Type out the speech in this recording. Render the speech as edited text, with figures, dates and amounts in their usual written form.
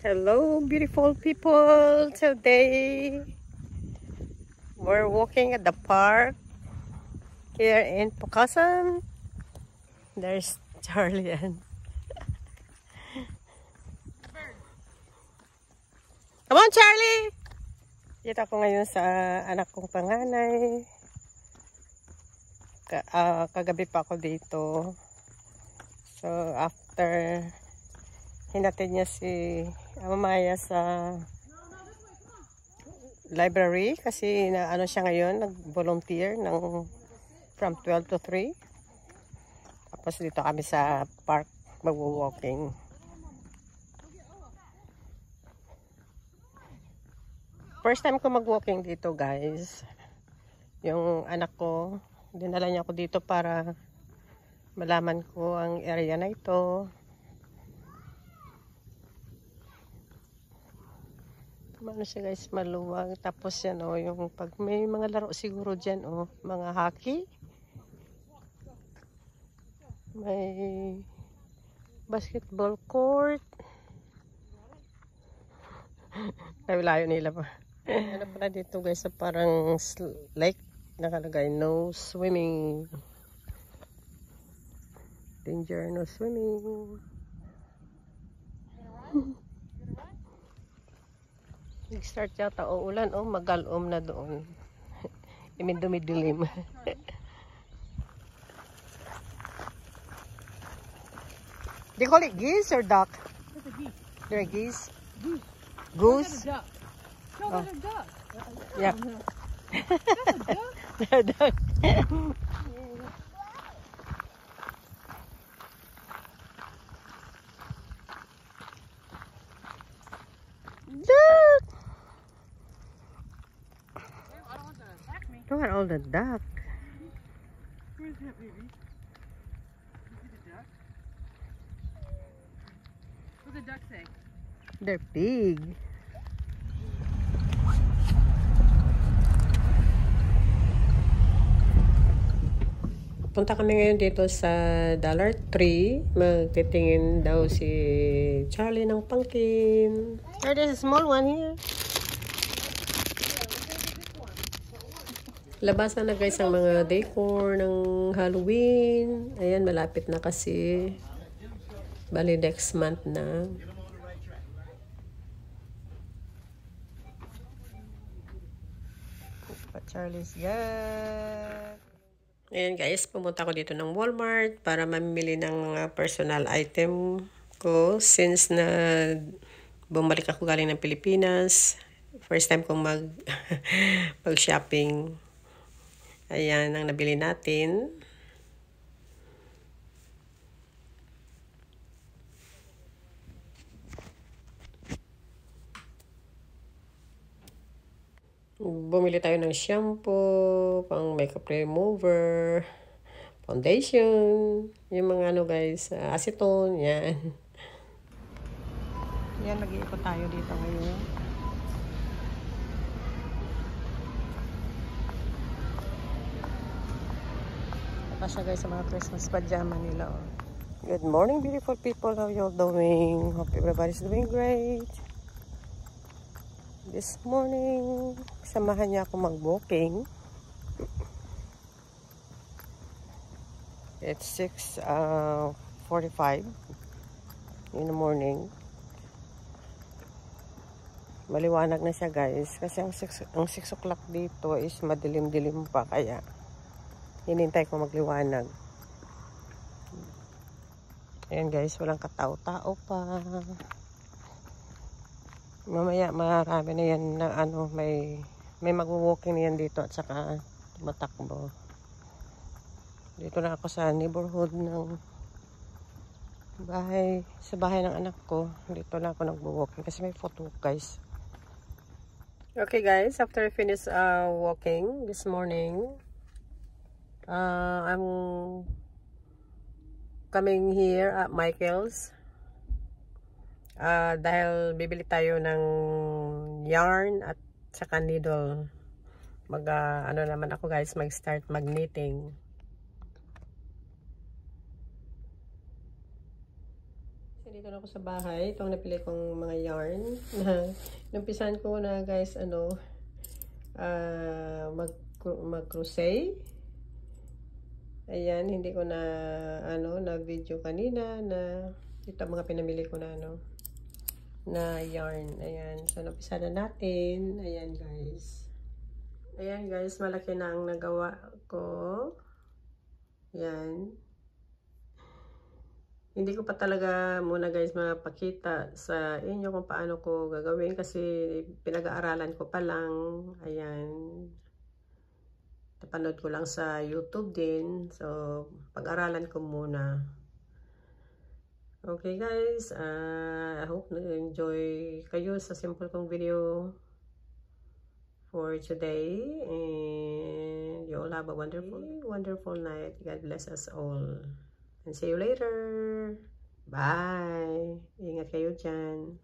Hello, beautiful people. Today, we're walking at the park here in Pukasan. There's Charlie and... Come on, Charlie! Dito ako ngayon sa anak kong panganay. Kagabi pa ako dito. So, after hinatid niya si Amaya sa library kasi na ano siya ngayon, nag-volunteer ng from 12 to 3. Tapos dito kami sa park mag-walking. First time ko mag-walking dito, guys. Yung anak ko, dinala niya ako dito para malaman ko ang area na ito. Ano siya, guys, maluwag. Tapos yan, oh, yung pag may mga laro siguro dyan, oh, mga hockey. May basketball court. Ay, layo nila pa. Ano pala dito, guys, sa parang lake. Nakalagay, no swimming. Danger, no swimming. Nag-start yata o ulan, oh, magalom na doon. Imidumi-dilim. Do you call it geese or duck? It's a geese. They're geese? Geese. Goose? That's a duck. No, Oh. that's a duck. Yeah. That's a duck. They're duck. Duck! I don't want to attack me. Look at all the duck. Where's that, baby? You see the duck? What's the duck say? They're big. Punta kami ngayon dito sa Dollar Tree. Magtitingin daw si Charlie ng pumpkin. There's a small one here. Labasan na, guys, ang mga decor ng Halloween. Ayan, malapit na kasi. Bali next month na. Charlie's got. Ayan, guys, pumunta ko dito ng Walmart para mamili ng mga personal item ko since na bumalik ako galing ng Pilipinas. First time kong mag-shopping. Ayan ang nabili natin. Bumili tayo ng shampoo, pang makeup remover, foundation, yung mga ano, guys, acetone, yan. Yan, mag-iikot tayo dito ngayon. Tapos siya, guys, sa mga Christmas pajama nila. Oh. Good morning, beautiful people. How you all doing? Hope everybody's doing great. This morning, samahan niya ako mag-walking. It's 6:45 in the morning. Maliwanag na siya, guys. Kasi ang 6 o'clock dito is madilim-dilim pa. Kaya, hinintay ko magliwanag. Ayan, guys. Walang katao-tao pa. Mamaya marami na yan na ano, may mag-walking na yan dito at saka matakbo. Dito na ako sa neighborhood ng bahay, sa bahay ng anak ko. Dito na ako nag-walking kasi may photo, guys. Okay, guys, after I finish walking this morning, I'm coming here at Michael's. Dahil bibili tayo ng yarn at saka needle. Ano naman ako, guys, mag-start mag-knitting. Dito na ako sa bahay. Itong napili kong mga yarn. Numpisan ko na guys, mag-crochet. Ayan, hindi ko na, na-video kanina na ito mga pinamili ko na, na yarn. Ayan, so nampisa na natin. Ayan guys. Ayan guys, malaki na ang nagawa ko. Ayan. Hindi ko pa talaga muna guys mapakita sa inyo kung paano ko gagawin kasi pinag-aaralan ko pa lang. Ayan. Napanood ko lang sa YouTube din. So, pag-aralan ko muna. Okay guys, I hope na-enjoy kayo sa simple kong video for today. And you all have a wonderful night. God bless us all. And see you later. Bye. Ingat kayo dyan.